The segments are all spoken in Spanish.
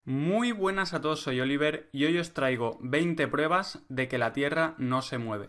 Muy buenas a todos, soy Oliver y hoy os traigo 20 pruebas de que la Tierra no se mueve.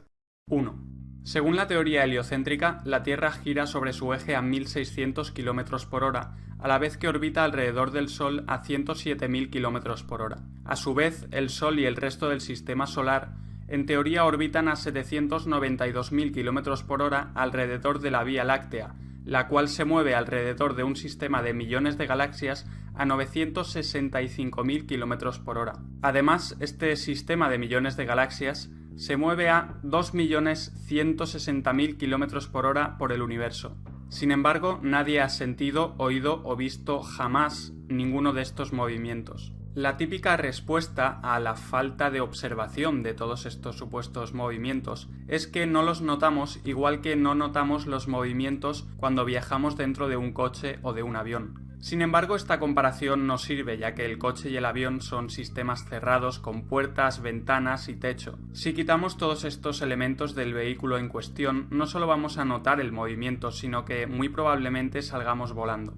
1. Según la teoría heliocéntrica, la Tierra gira sobre su eje a 1600 km por hora, a la vez que orbita alrededor del Sol a 107.000 km por hora. A su vez, el Sol y el resto del sistema solar en teoría orbitan a 792.000 km por hora alrededor de la Vía Láctea, la cual se mueve alrededor de un sistema de millones de galaxias a 965.000 km por hora. Además, este sistema de millones de galaxias se mueve a 2.160.000 km por hora por el universo. Sin embargo, nadie ha sentido, oído o visto jamás ninguno de estos movimientos. La típica respuesta a la falta de observación de todos estos supuestos movimientos es que no los notamos, igual que no notamos los movimientos cuando viajamos dentro de un coche o de un avión. Sin embargo, esta comparación no sirve, ya que el coche y el avión son sistemas cerrados con puertas, ventanas y techo. Si quitamos todos estos elementos del vehículo en cuestión, no solo vamos a notar el movimiento, sino que muy probablemente salgamos volando.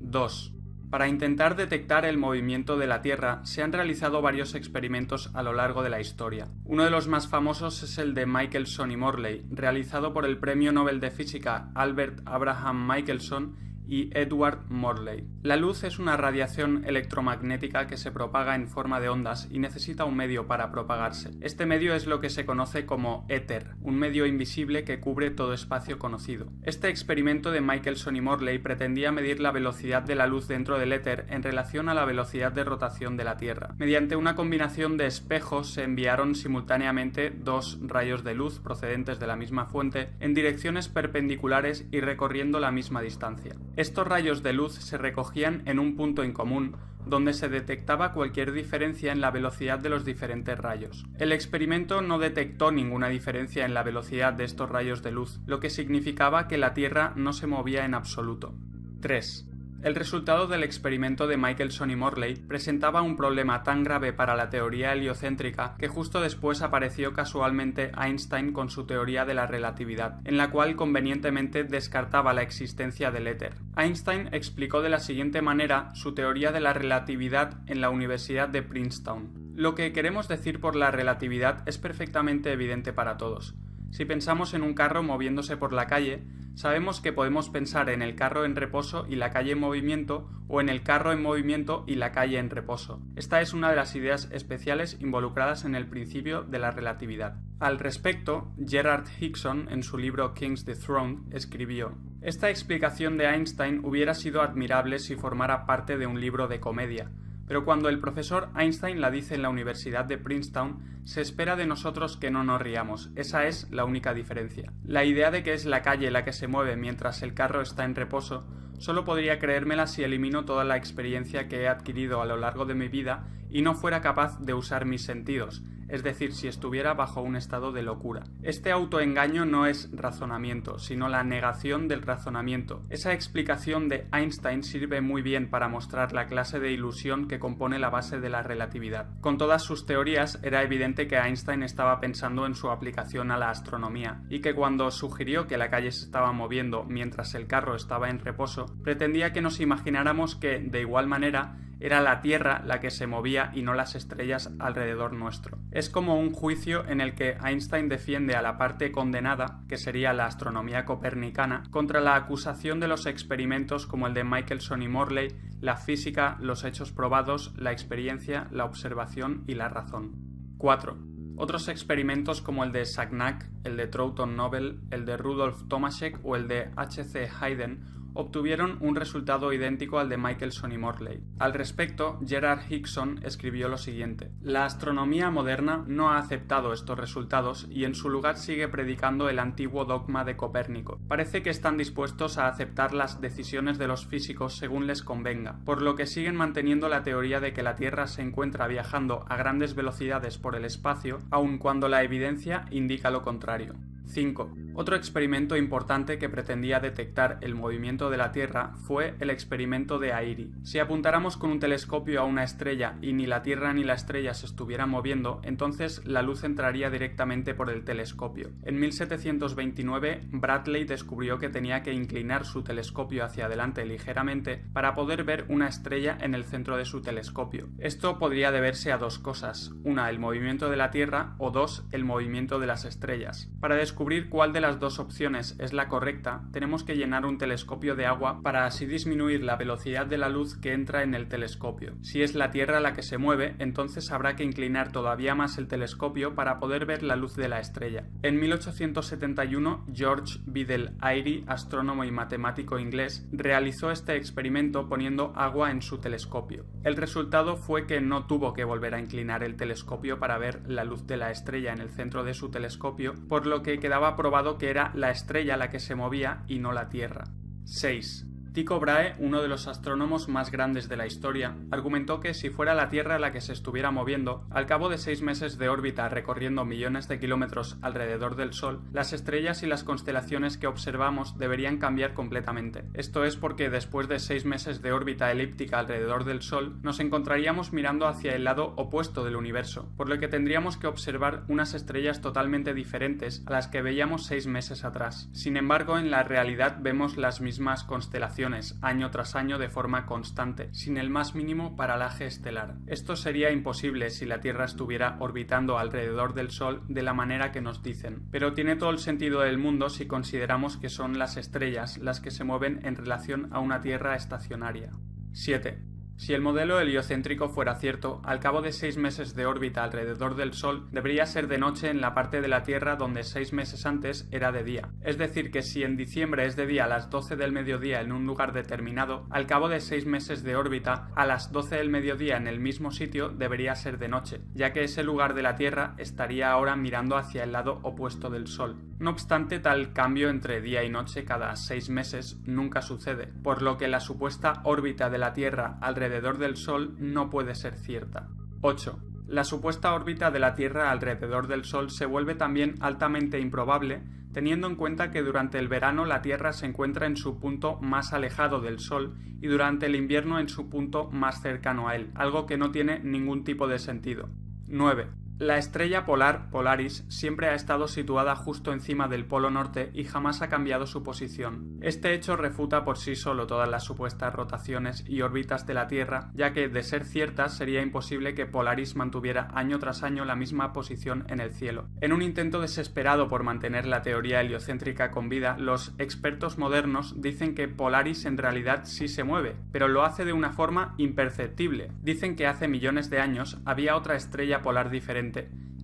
2. Para intentar detectar el movimiento de la Tierra se han realizado varios experimentos a lo largo de la historia. Uno de los más famosos es el de Michelson y Morley, realizado por el Premio Nobel de Física Albert Abraham Michelson y Edward Morley. La luz es una radiación electromagnética que se propaga en forma de ondas y necesita un medio para propagarse. Este medio es lo que se conoce como éter, un medio invisible que cubre todo espacio conocido. Este experimento de Michelson y Morley pretendía medir la velocidad de la luz dentro del éter en relación a la velocidad de rotación de la Tierra. Mediante una combinación de espejos se enviaron simultáneamente dos rayos de luz procedentes de la misma fuente en direcciones perpendiculares y recorriendo la misma distancia. Estos rayos de luz se recogían en un punto en común, donde se detectaba cualquier diferencia en la velocidad de los diferentes rayos. El experimento no detectó ninguna diferencia en la velocidad de estos rayos de luz, lo que significaba que la Tierra no se movía en absoluto. 3. El resultado del experimento de Michelson y Morley presentaba un problema tan grave para la teoría heliocéntrica que justo después apareció casualmente Einstein con su teoría de la relatividad, en la cual convenientemente descartaba la existencia del éter. Einstein explicó de la siguiente manera su teoría de la relatividad en la Universidad de Princeton. Lo que queremos decir por la relatividad es perfectamente evidente para todos. Si pensamos en un carro moviéndose por la calle, sabemos que podemos pensar en el carro en reposo y la calle en movimiento, o en el carro en movimiento y la calle en reposo. Esta es una de las ideas especiales involucradas en el principio de la relatividad. Al respecto, Gerard Higson, en su libro King's the Throne, escribió: «Esta explicación de Einstein hubiera sido admirable si formara parte de un libro de comedia, pero cuando el profesor Einstein la dice en la Universidad de Princeton, se espera de nosotros que no nos riamos. Esa es la única diferencia. La idea de que es la calle la que se mueve mientras el carro está en reposo, solo podría creérmela si elimino toda la experiencia que he adquirido a lo largo de mi vida y no fuera capaz de usar mis sentidos, es decir, si estuviera bajo un estado de locura. Este autoengaño no es razonamiento, sino la negación del razonamiento. Esa explicación de Einstein sirve muy bien para mostrar la clase de ilusión que compone la base de la relatividad. Con todas sus teorías, era evidente que Einstein estaba pensando en su aplicación a la astronomía, y que cuando sugirió que la calle se estaba moviendo mientras el carro estaba en reposo, pretendía que nos imagináramos que, de igual manera, era la Tierra la que se movía y no las estrellas alrededor nuestro. Es como un juicio en el que Einstein defiende a la parte condenada, que sería la astronomía copernicana, contra la acusación de los experimentos como el de Michelson y Morley, la física, los hechos probados, la experiencia, la observación y la razón. 4. Otros experimentos como el de Sagnac, el de Troughton Nobel, el de Rudolf Tomaszek o el de H.C. Hayden obtuvieron un resultado idéntico al de Michelson y Morley. Al respecto, Gerard Higson escribió lo siguiente: «La astronomía moderna no ha aceptado estos resultados y en su lugar sigue predicando el antiguo dogma de Copérnico. Parece que están dispuestos a aceptar las decisiones de los físicos según les convenga, por lo que siguen manteniendo la teoría de que la Tierra se encuentra viajando a grandes velocidades por el espacio, aun cuando la evidencia indica lo contrario». 5. Otro experimento importante que pretendía detectar el movimiento de la Tierra fue el experimento de Airy. Si apuntáramos con un telescopio a una estrella y ni la Tierra ni la estrella se estuvieran moviendo, entonces la luz entraría directamente por el telescopio. En 1729, Bradley descubrió que tenía que inclinar su telescopio hacia adelante ligeramente para poder ver una estrella en el centro de su telescopio. Esto podría deberse a dos cosas: una, el movimiento de la Tierra, o dos, el movimiento de las estrellas. Para descubrir cuál de las dos opciones es la correcta, tenemos que llenar un telescopio de agua para así disminuir la velocidad de la luz que entra en el telescopio. Si es la Tierra la que se mueve, entonces habrá que inclinar todavía más el telescopio para poder ver la luz de la estrella. En 1871, George Biddell Airy, astrónomo y matemático inglés, realizó este experimento poniendo agua en su telescopio. El resultado fue que no tuvo que volver a inclinar el telescopio para ver la luz de la estrella en el centro de su telescopio, por lo que quedaba probado que era la estrella la que se movía y no la Tierra. 6. Tycho Brahe, uno de los astrónomos más grandes de la historia, argumentó que si fuera la Tierra la que se estuviera moviendo, al cabo de 6 meses de órbita recorriendo millones de kilómetros alrededor del Sol, las estrellas y las constelaciones que observamos deberían cambiar completamente. Esto es porque después de 6 meses de órbita elíptica alrededor del Sol, nos encontraríamos mirando hacia el lado opuesto del universo, por lo que tendríamos que observar unas estrellas totalmente diferentes a las que veíamos 6 meses atrás. Sin embargo, en la realidad vemos las mismas constelaciones año tras año de forma constante, sin el más mínimo paralaje estelar. Esto sería imposible si la Tierra estuviera orbitando alrededor del Sol de la manera que nos dicen, pero tiene todo el sentido del mundo si consideramos que son las estrellas las que se mueven en relación a una Tierra estacionaria. 7. Si el modelo heliocéntrico fuera cierto, al cabo de 6 meses de órbita alrededor del Sol, debería ser de noche en la parte de la Tierra donde 6 meses antes era de día. Es decir, que si en diciembre es de día a las 12 del mediodía en un lugar determinado, al cabo de 6 meses de órbita, a las 12 del mediodía en el mismo sitio debería ser de noche, ya que ese lugar de la Tierra estaría ahora mirando hacia el lado opuesto del Sol. No obstante, tal cambio entre día y noche cada 6 meses nunca sucede, por lo que la supuesta órbita de la Tierra alrededor del Sol no puede ser cierta. 8. La supuesta órbita de la Tierra alrededor del Sol se vuelve también altamente improbable, teniendo en cuenta que durante el verano la Tierra se encuentra en su punto más alejado del Sol y durante el invierno en su punto más cercano a él, algo que no tiene ningún tipo de sentido. 9. La estrella polar, Polaris, siempre ha estado situada justo encima del polo norte y jamás ha cambiado su posición. Este hecho refuta por sí solo todas las supuestas rotaciones y órbitas de la Tierra, ya que, de ser ciertas, sería imposible que Polaris mantuviera año tras año la misma posición en el cielo. En un intento desesperado por mantener la teoría heliocéntrica con vida, los expertos modernos dicen que Polaris en realidad sí se mueve, pero lo hace de una forma imperceptible. Dicen que hace millones de años había otra estrella polar diferente,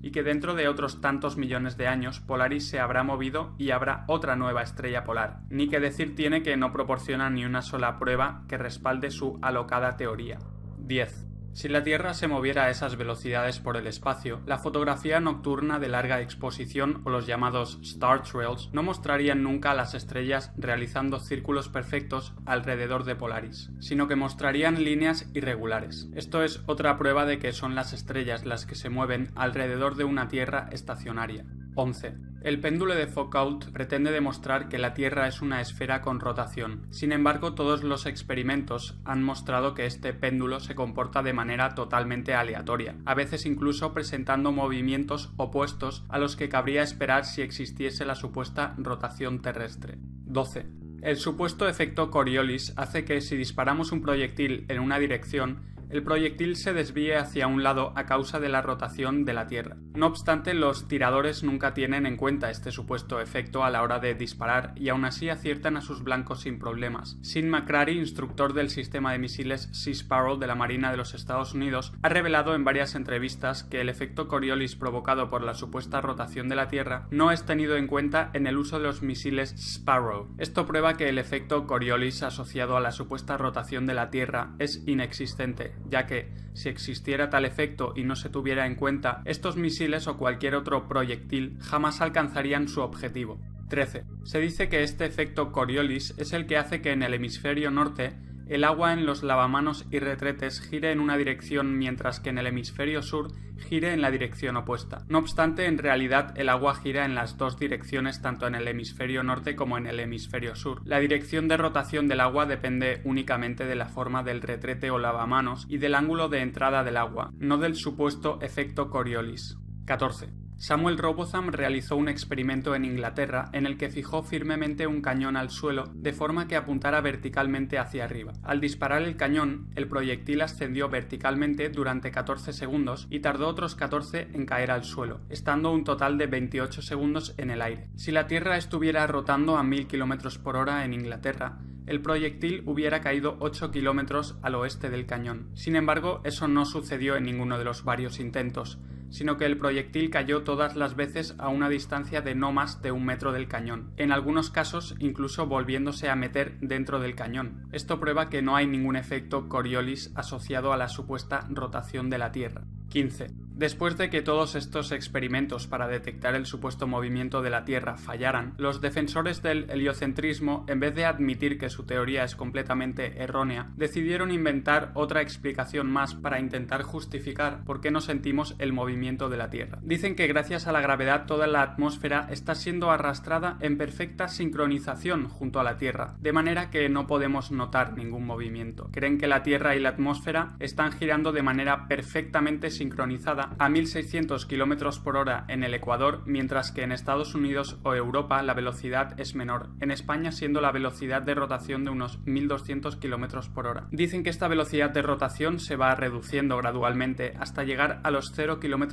y que dentro de otros tantos millones de años Polaris se habrá movido y habrá otra nueva estrella polar. Ni que decir tiene que no proporciona ni una sola prueba que respalde su alocada teoría. 10. Si la Tierra se moviera a esas velocidades por el espacio, la fotografía nocturna de larga exposición o los llamados star trails no mostrarían nunca a las estrellas realizando círculos perfectos alrededor de Polaris, sino que mostrarían líneas irregulares. Esto es otra prueba de que son las estrellas las que se mueven alrededor de una Tierra estacionaria. 11. El péndulo de Foucault pretende demostrar que la Tierra es una esfera con rotación. Sin embargo, todos los experimentos han mostrado que este péndulo se comporta de manera totalmente aleatoria, a veces incluso presentando movimientos opuestos a los que cabría esperar si existiese la supuesta rotación terrestre. 12. El supuesto efecto Coriolis hace que si disparamos un proyectil en una dirección, el proyectil se desvíe hacia un lado a causa de la rotación de la Tierra. No obstante, los tiradores nunca tienen en cuenta este supuesto efecto a la hora de disparar y aún así aciertan a sus blancos sin problemas. Sean McCrary, instructor del sistema de misiles Sea Sparrow de la Marina de los Estados Unidos, ha revelado en varias entrevistas que el efecto Coriolis provocado por la supuesta rotación de la Tierra no es tenido en cuenta en el uso de los misiles Sparrow. Esto prueba que el efecto Coriolis asociado a la supuesta rotación de la Tierra es inexistente, ya que, si existiera tal efecto y no se tuviera en cuenta, estos misiles o cualquier otro proyectil jamás alcanzarían su objetivo. 13. Se dice que este efecto Coriolis es el que hace que en el hemisferio norte el agua en los lavamanos y retretes gire en una dirección mientras que en el hemisferio sur gire en la dirección opuesta. No obstante, en realidad el agua gira en las dos direcciones tanto en el hemisferio norte como en el hemisferio sur. La dirección de rotación del agua depende únicamente de la forma del retrete o lavamanos y del ángulo de entrada del agua, no del supuesto efecto Coriolis. 14. Samuel Robotham realizó un experimento en Inglaterra en el que fijó firmemente un cañón al suelo de forma que apuntara verticalmente hacia arriba. Al disparar el cañón, el proyectil ascendió verticalmente durante 14 segundos y tardó otros 14 en caer al suelo, estando un total de 28 segundos en el aire. Si la Tierra estuviera rotando a 1000 km/h en Inglaterra, el proyectil hubiera caído 8 kilómetros al oeste del cañón. Sin embargo, eso no sucedió en ninguno de los varios intentos, sino que el proyectil cayó todas las veces a una distancia de no más de 1 metro del cañón, en algunos casos incluso volviéndose a meter dentro del cañón. Esto prueba que no hay ningún efecto Coriolis asociado a la supuesta rotación de la Tierra. 15. Después de que todos estos experimentos para detectar el supuesto movimiento de la Tierra fallaran, los defensores del heliocentrismo, en vez de admitir que su teoría es completamente errónea, decidieron inventar otra explicación más para intentar justificar por qué no sentimos el movimiento de la Tierra. Dicen que gracias a la gravedad toda la atmósfera está siendo arrastrada en perfecta sincronización junto a la Tierra, de manera que no podemos notar ningún movimiento. Creen que la Tierra y la atmósfera están girando de manera perfectamente sincronizada a 1600 km/h en el Ecuador, mientras que en Estados Unidos o Europa la velocidad es menor, en España siendo la velocidad de rotación de unos 1200 km/h. Dicen que esta velocidad de rotación se va reduciendo gradualmente hasta llegar a los 0 km/h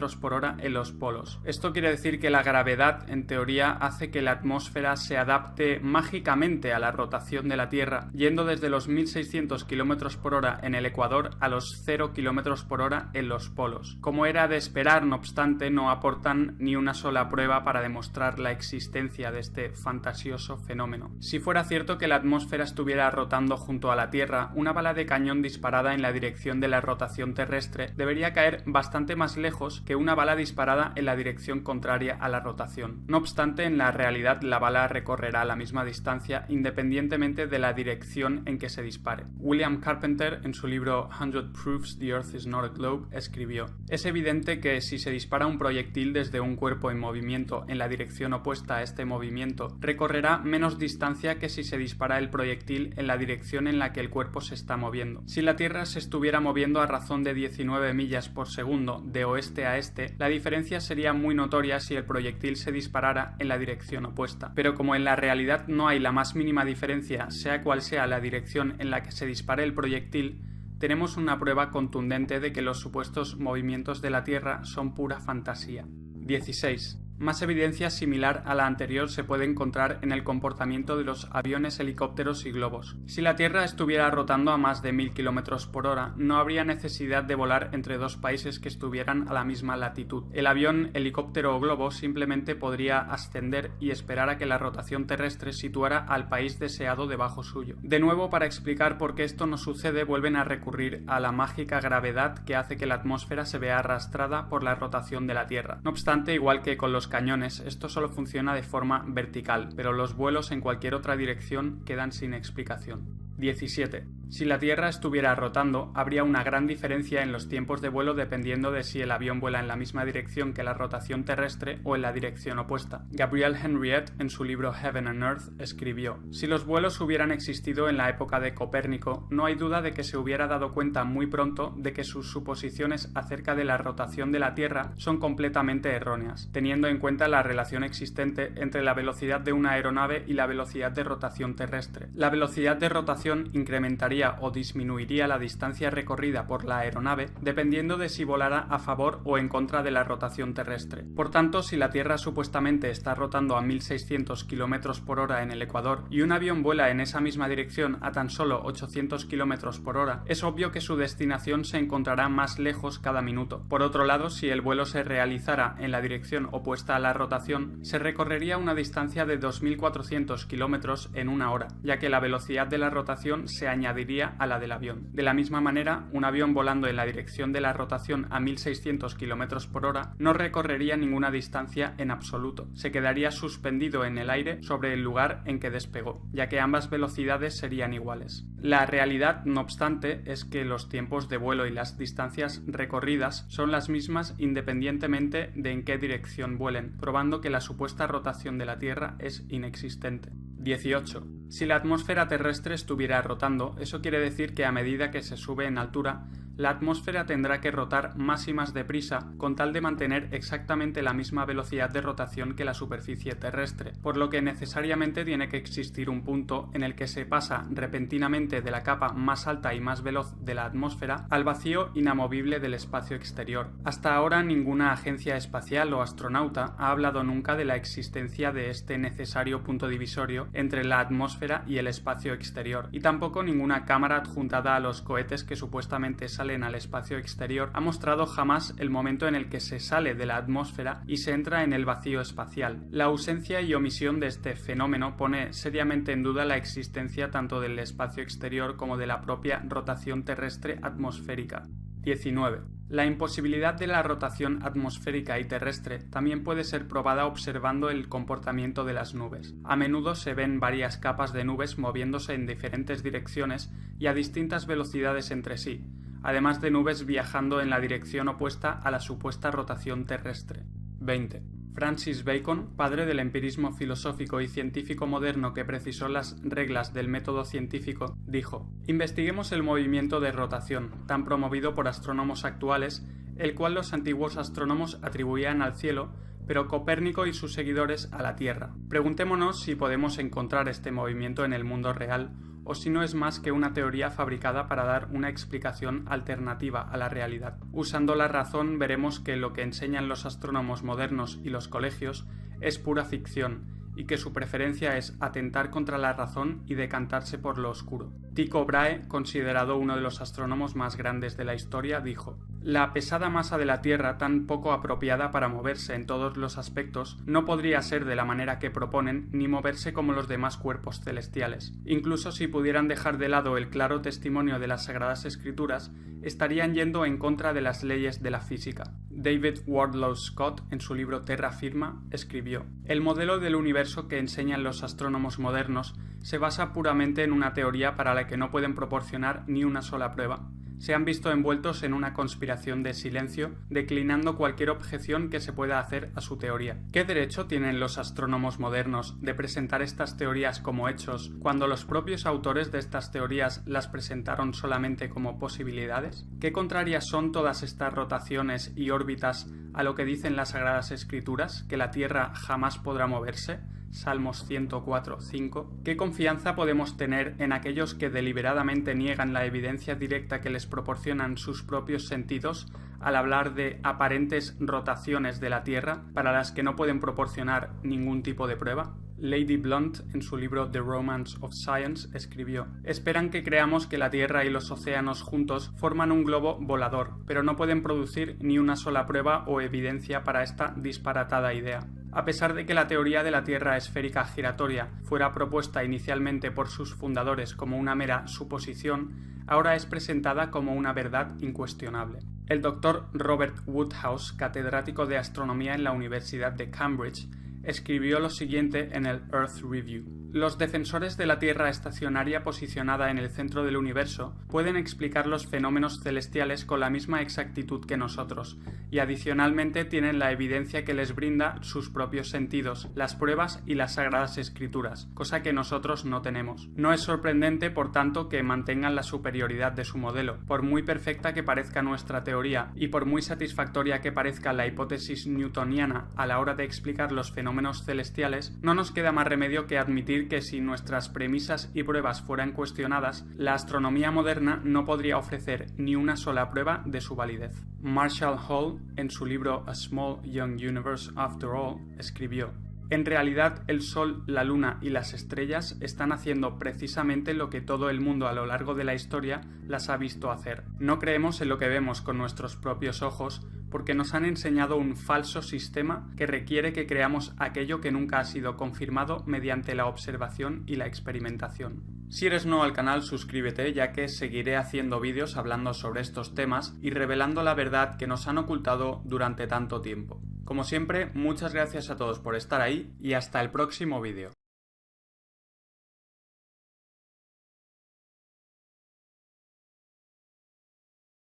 en los polos. Esto quiere decir que la gravedad, en teoría, hace que la atmósfera se adapte mágicamente a la rotación de la Tierra, yendo desde los 1600 km/h en el Ecuador a los 0 km/h en los polos. Como era de esperar, no obstante, no aportan ni una sola prueba para demostrar la existencia de este fantasioso fenómeno. Si fuera cierto que la atmósfera estuviera rotando junto a la Tierra, una bala de cañón disparada en la dirección de la rotación terrestre debería caer bastante más lejos que una bala disparada en la dirección contraria a la rotación. No obstante, en la realidad la bala recorrerá la misma distancia independientemente de la dirección en que se dispare. William Carpenter, en su libro 100 Proofs the Earth is not a Globe, escribió: "Es evidente que si se dispara un proyectil desde un cuerpo en movimiento en la dirección opuesta a este movimiento, recorrerá menos distancia que si se dispara el proyectil en la dirección en la que el cuerpo se está moviendo. Si la Tierra se estuviera moviendo a razón de 19 millas por segundo de oeste a este, la diferencia sería muy notoria si el proyectil se disparara en la dirección opuesta. Pero como en la realidad no hay la más mínima diferencia, sea cual sea la dirección en la que se dispare el proyectil, tenemos una prueba contundente de que los supuestos movimientos de la Tierra son pura fantasía". 16. Más evidencia similar a la anterior se puede encontrar en el comportamiento de los aviones, helicópteros y globos. Si la Tierra estuviera rotando a más de 1000 km/h, no habría necesidad de volar entre dos países que estuvieran a la misma latitud. El avión, helicóptero o globo simplemente podría ascender y esperar a que la rotación terrestre situara al país deseado debajo suyo. De nuevo, para explicar por qué esto no sucede, vuelven a recurrir a la mágica gravedad que hace que la atmósfera se vea arrastrada por la rotación de la Tierra. No obstante, igual que con los cañones, esto solo funciona de forma vertical, pero los vuelos en cualquier otra dirección quedan sin explicación. 17. Si la Tierra estuviera rotando, habría una gran diferencia en los tiempos de vuelo dependiendo de si el avión vuela en la misma dirección que la rotación terrestre o en la dirección opuesta. Gabrielle Henriette, en su libro Heaven and Earth, escribió: "Si los vuelos hubieran existido en la época de Copérnico, no hay duda de que se hubiera dado cuenta muy pronto de que sus suposiciones acerca de la rotación de la Tierra son completamente erróneas, teniendo en cuenta la relación existente entre la velocidad de una aeronave y la velocidad de rotación terrestre. La velocidad de rotación incrementaría o disminuiría la distancia recorrida por la aeronave dependiendo de si volara a favor o en contra de la rotación terrestre. Por tanto, si la Tierra supuestamente está rotando a 1600 km/h en el Ecuador y un avión vuela en esa misma dirección a tan solo 800 km/h, es obvio que su destinación se encontrará más lejos cada minuto. Por otro lado, si el vuelo se realizara en la dirección opuesta a la rotación, se recorrería una distancia de 2400 km en una hora, ya que la velocidad de la rotación se añadiría convergiría a la del avión. De la misma manera, un avión volando en la dirección de la rotación a 1600 km por hora no recorrería ninguna distancia en absoluto. Se quedaría suspendido en el aire sobre el lugar en que despegó, ya que ambas velocidades serían iguales. La realidad, no obstante, es que los tiempos de vuelo y las distancias recorridas son las mismas independientemente de en qué dirección vuelen, probando que la supuesta rotación de la Tierra es inexistente. 18. Si la atmósfera terrestre estuviera rotando, eso quiere decir que a medida que se sube en altura, la atmósfera tendrá que rotar más y más deprisa con tal de mantener exactamente la misma velocidad de rotación que la superficie terrestre, por lo que necesariamente tiene que existir un punto en el que se pasa repentinamente de la capa más alta y más veloz de la atmósfera al vacío inamovible del espacio exterior. Hasta ahora ninguna agencia espacial o astronauta ha hablado nunca de la existencia de este necesario punto divisorio entre la atmósfera y el espacio exterior, y tampoco ninguna cámara adjuntada a los cohetes que supuestamente salen al espacio exterior ha mostrado jamás el momento en el que se sale de la atmósfera y se entra en el vacío espacial. La ausencia y omisión de este fenómeno pone seriamente en duda la existencia tanto del espacio exterior como de la propia rotación terrestre atmosférica. 19. La imposibilidad de la rotación atmosférica y terrestre también puede ser probada observando el comportamiento de las nubes. A menudo se ven varias capas de nubes moviéndose en diferentes direcciones y a distintas velocidades entre sí, además de nubes viajando en la dirección opuesta a la supuesta rotación terrestre. 20. Francis Bacon, padre del empirismo filosófico y científico moderno que precisó las reglas del método científico, dijo: «Investiguemos el movimiento de rotación, tan promovido por astrónomos actuales, el cual los antiguos astrónomos atribuían al cielo, pero Copérnico y sus seguidores a la Tierra. Preguntémonos si podemos encontrar este movimiento en el mundo real, o si no es más que una teoría fabricada para dar una explicación alternativa a la realidad. Usando la razón veremos que lo que enseñan los astrónomos modernos y los colegios es pura ficción, y que su preferencia es atentar contra la razón y decantarse por lo oscuro». Tycho Brahe, considerado uno de los astrónomos más grandes de la historia, dijo: «La pesada masa de la Tierra, tan poco apropiada para moverse en todos los aspectos, no podría ser de la manera que proponen ni moverse como los demás cuerpos celestiales. Incluso si pudieran dejar de lado el claro testimonio de las Sagradas Escrituras, estarían yendo en contra de las leyes de la física». David Wardlaw Scott, en su libro Terra Firma, escribió: «El modelo del universo que enseñan los astrónomos modernos se basa puramente en una teoría para la que no pueden proporcionar ni una sola prueba. Se han visto envueltos en una conspiración de silencio, declinando cualquier objeción que se pueda hacer a su teoría. ¿Qué derecho tienen los astrónomos modernos de presentar estas teorías como hechos cuando los propios autores de estas teorías las presentaron solamente como posibilidades? ¿Qué contrarias son todas estas rotaciones y órbitas a lo que dicen las Sagradas Escrituras, que la Tierra jamás podrá moverse? Salmos 104:5. ¿Qué confianza podemos tener en aquellos que deliberadamente niegan la evidencia directa que les proporcionan sus propios sentidos al hablar de aparentes rotaciones de la Tierra para las que no pueden proporcionar ningún tipo de prueba? Lady Blunt, en su libro The Romance of Science, escribió: «Esperan que creamos que la Tierra y los océanos juntos forman un globo volador, pero no pueden producir ni una sola prueba o evidencia para esta disparatada idea». A pesar de que la teoría de la Tierra esférica giratoria fuera propuesta inicialmente por sus fundadores como una mera suposición, ahora es presentada como una verdad incuestionable. El doctor Robert Woodhouse, catedrático de astronomía en la Universidad de Cambridge, escribió lo siguiente en el Earth Review: «Los defensores de la Tierra estacionaria posicionada en el centro del universo pueden explicar los fenómenos celestiales con la misma exactitud que nosotros, y adicionalmente tienen la evidencia que les brinda sus propios sentidos, las pruebas y las Sagradas Escrituras, cosa que nosotros no tenemos. No es sorprendente, por tanto, que mantengan la superioridad de su modelo. Por muy perfecta que parezca nuestra teoría, y por muy satisfactoria que parezca la hipótesis newtoniana a la hora de explicar los fenómenos celestiales, no nos queda más remedio que admitir que si nuestras premisas y pruebas fueran cuestionadas, la astronomía moderna no podría ofrecer ni una sola prueba de su validez». Marshall Hall, en su libro A Small Young Universe After All, escribió: «En realidad, el Sol, la Luna y las estrellas están haciendo precisamente lo que todo el mundo a lo largo de la historia las ha visto hacer. No creemos en lo que vemos con nuestros propios ojos, porque nos han enseñado un falso sistema que requiere que creamos aquello que nunca ha sido confirmado mediante la observación y la experimentación». Si eres nuevo al canal, suscríbete, ya que seguiré haciendo vídeos hablando sobre estos temas y revelando la verdad que nos han ocultado durante tanto tiempo. Como siempre, muchas gracias a todos por estar ahí y hasta el próximo vídeo.